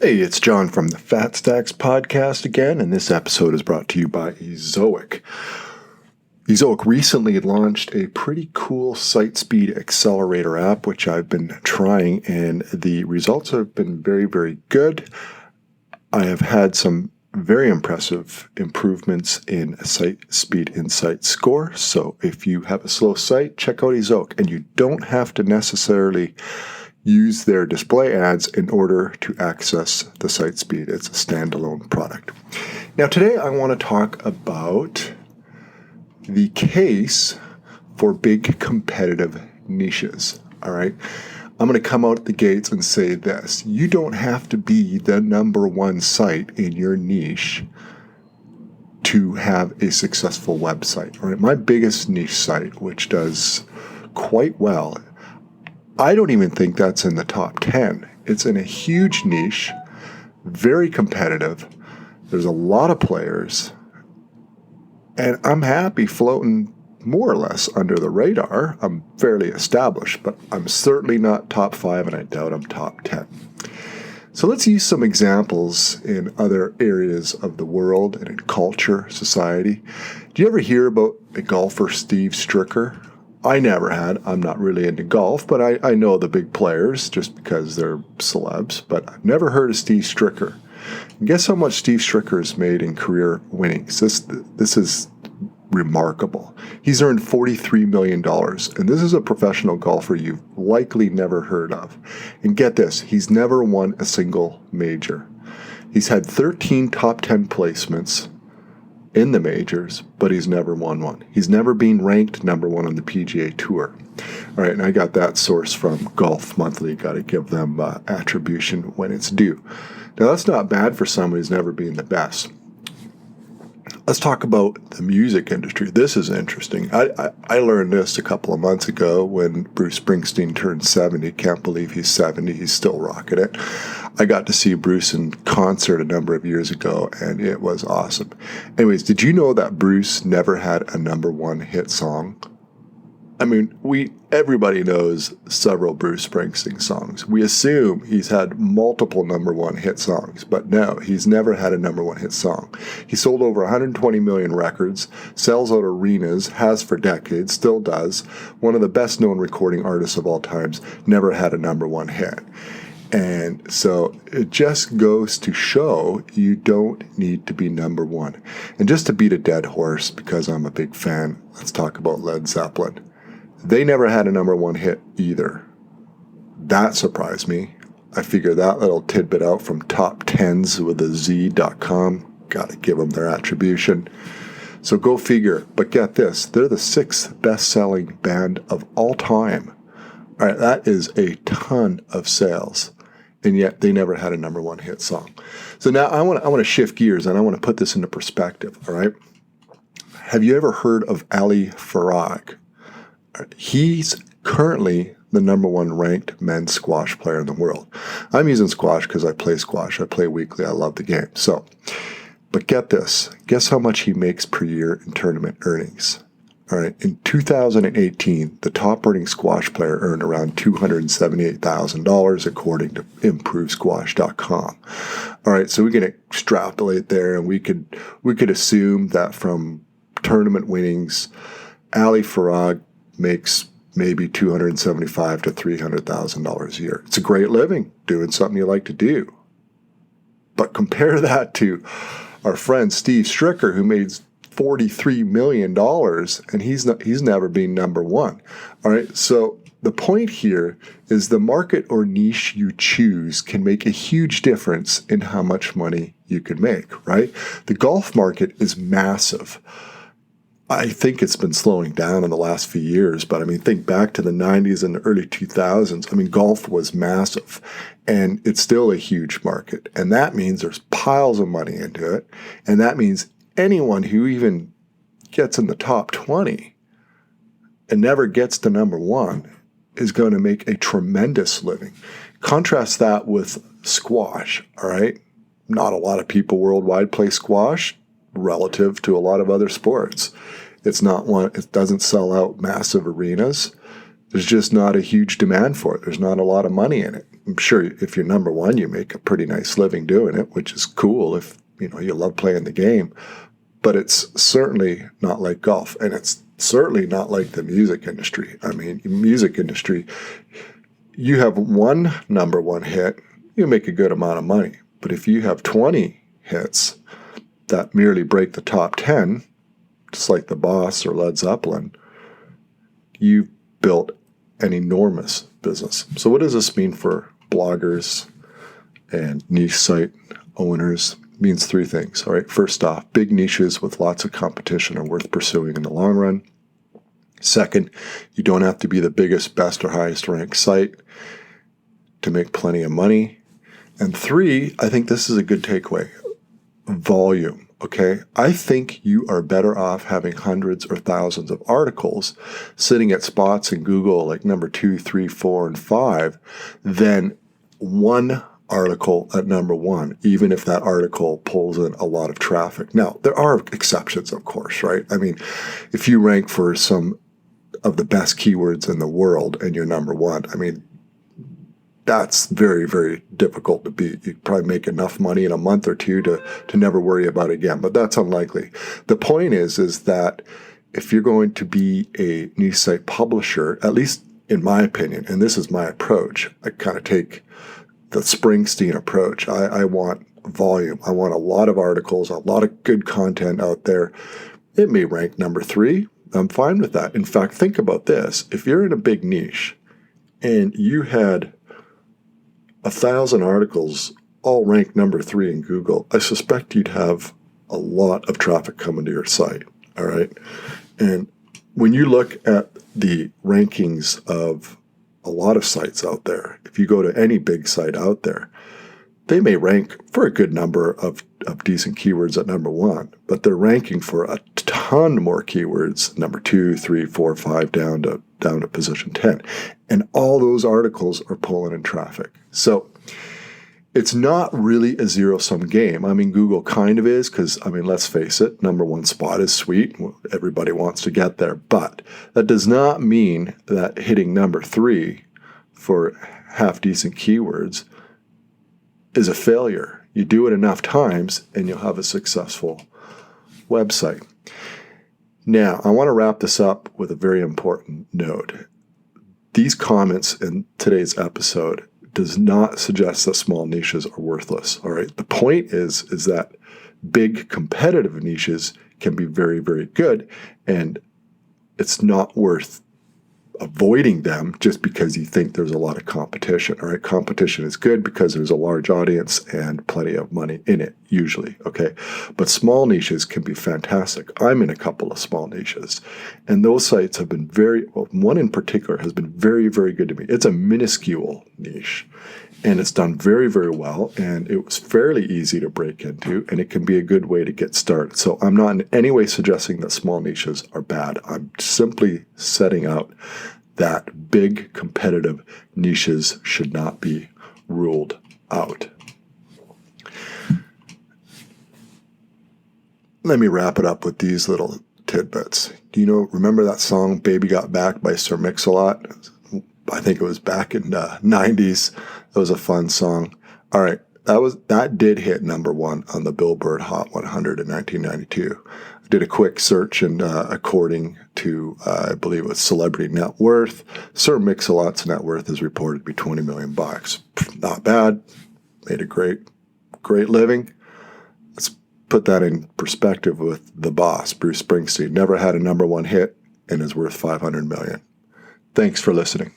Hey, it's John from the Fatstacks podcast again, and this episode is brought to you by Ezoic. Ezoic recently launched a pretty cool site speed accelerator app, which I've been trying, and the results have been very, very good. I have had some very impressive improvements in site speed insight score. So if you have a slow site, check out Ezoic, and you don't have to necessarily use their display ads in order to access the site speed. It's a standalone product. Now today I want to talk about the case for big competitive niches. All right. I'm going to come out the gates and say this. You don't have to be the number one site in your niche to have a successful website. All right. My biggest niche site, which does quite well, I don't even think that's in the top 10. It's in a huge niche, very competitive. There's a lot of players, and I'm happy floating more or less under the radar. I'm fairly established, but I'm certainly not top 5, and I doubt I'm top 10. So let's use some examples in other areas of the world and in culture, society. Do you ever hear about a golfer, Steve Stricker? I never had. I'm not really into golf, but I know the big players just because they're celebs, but I've never heard of Steve Stricker. And guess how much Steve Stricker has made in career winnings? This is remarkable. He's earned $43 million, and this is a professional golfer you've likely never heard of. And get this, he's never won a single major. He's had 13 top 10 placements in the majors, but he's never won one. He's never been ranked number one on the PGA Tour. All right, and I got that source from Golf Monthly. Got to give them attribution when it's due. Now, that's not bad for someone who's never been the best. Let's talk about the music industry. This is interesting. I learned this a couple of months ago when Bruce Springsteen turned 70. Can't believe he's 70. He's still rocking it. I got to see Bruce in concert a number of years ago, and it was awesome. Anyways, did you know that Bruce never had a number one hit song? I mean, everybody knows several Bruce Springsteen songs. We assume he's had multiple number one hit songs, but no, he's never had a number one hit song. He sold over 120 million records, sells out arenas, has for decades, still does. One of the best known recording artists of all times, never had a number one hit. And so it just goes to show you don't need to be number one. And just to beat a dead horse, because I'm a big fan, let's talk about Led Zeppelin. They never had a number one hit either. That surprised me. I figured that little tidbit out from top10s with a Z.com. Got to give them their attribution. So go figure. But get this, they're the 6th best-selling band of all time. All right, that is a ton of sales. And yet they never had a number one hit song. So now I want to shift gears, and I want to put this into perspective, all right? Have you ever heard of Ali Farag? He's currently the number one ranked men's squash player in the world. I'm using squash because I play squash. I play weekly. I love the game. So, but get this. Guess how much he makes per year in tournament earnings? All right. In 2018, the top earning squash player earned around $278,000 according to ImproveSquash.com. All right. So we can extrapolate there, and we could assume that from tournament winnings, Ali Farag makes maybe $275,000 to $300,000 a year. It's a great living doing something you like to do. But compare that to our friend Steve Stricker, who made $43 million, and he's never been number one. All right. So the point here is the market or niche you choose can make a huge difference in how much money you can make, right? The golf market is massive. I think it's been slowing down in the last few years, but I mean, think back to the 90s and the early 2000s. I mean, golf was massive, and it's still a huge market. And that means there's piles of money into it. And that means anyone who even gets in the top 20 and never gets to number one is going to make a tremendous living. Contrast that with squash, all right? Not a lot of people worldwide play squash relative to a lot of other sports. It's not one, it doesn't sell out massive arenas. There's just not a huge demand for it. There's not a lot of money in it. I'm sure if you're number one, you make a pretty nice living doing it, which is cool if you love playing the game. But it's certainly not like golf, and it's certainly not like the music industry. I mean, music industry, you have one number one hit, you make a good amount of money. But if you have 20 hits that merely break the top 10, just like The Boss or Led Zeppelin, you've built an enormous business. So what does this mean for bloggers and niche site owners? It means three things. All right. First off, big niches with lots of competition are worth pursuing in the long run. Second, you don't have to be the biggest, best, or highest ranked site to make plenty of money. And three, I think this is a good takeaway. Volume. Okay. I think you are better off having hundreds or thousands of articles sitting at spots in Google like number 2, 3, 4, and 5 than one article at number one, even if that article pulls in a lot of traffic. Now, there are exceptions, of course, right? I mean, if you rank for some of the best keywords in the world and you're number one, I mean, that's very, very difficult to beat. You'd probably make enough money in a month or two to never worry about it again, but that's unlikely. The point is that if you're going to be a niche site publisher, at least in my opinion, and this is my approach, I kind of take the Springsteen approach. I want volume. I want a lot of articles, a lot of good content out there. It may rank number 3. I'm fine with that. In fact, think about this. If you're in a big niche and you had 1,000 articles all ranked number 3 in Google, I suspect you'd have a lot of traffic coming to your site. All right. And when you look at the rankings of a lot of sites out there, if you go to any big site out there, they may rank for a good number of decent keywords at number 1, but they're ranking for a ton more keywords, number 2, 3, 4, 5, down to position 10. And all those articles are pulling in traffic. So it's not really a zero-sum game. I mean, Google kind of is because, I mean, let's face it, number 1 spot is sweet. Everybody wants to get there. But that does not mean that hitting number 3 for half-decent keywords is a failure. You do it enough times and you'll have a successful website. Now, I want to wrap this up with a very important note. These comments in today's episode does not suggest that small niches are worthless. All right. The point is that big competitive niches can be very, very good, and it's not worth avoiding them just because you think there's a lot of competition. All right. Competition is good because there's a large audience and plenty of money in it, usually. Okay. But small niches can be fantastic. I'm in a couple of small niches, and those sites have been one in particular has been very, very good to me. It's a minuscule niche, and it's done very, very well, and it was fairly easy to break into, and it can be a good way to get started. So I'm not in any way suggesting that small niches are bad. I'm simply setting out that big competitive niches should not be ruled out. Let me wrap it up with these little tidbits. Remember that song Baby Got Back by Sir Mix-a-Lot? I think it was back in the 90s. That was a fun song. All right. That did hit number 1 on the Billboard Hot 100 in 1992. I did a quick search, and according to, I believe it was Celebrity Net Worth, Sir Mix-a-Lot's net worth is reported to be $20 million. Not bad. Made a great living. Let's put that in perspective with the boss, Bruce Springsteen. Never had a number 1 hit and is worth $500 million. Thanks for listening.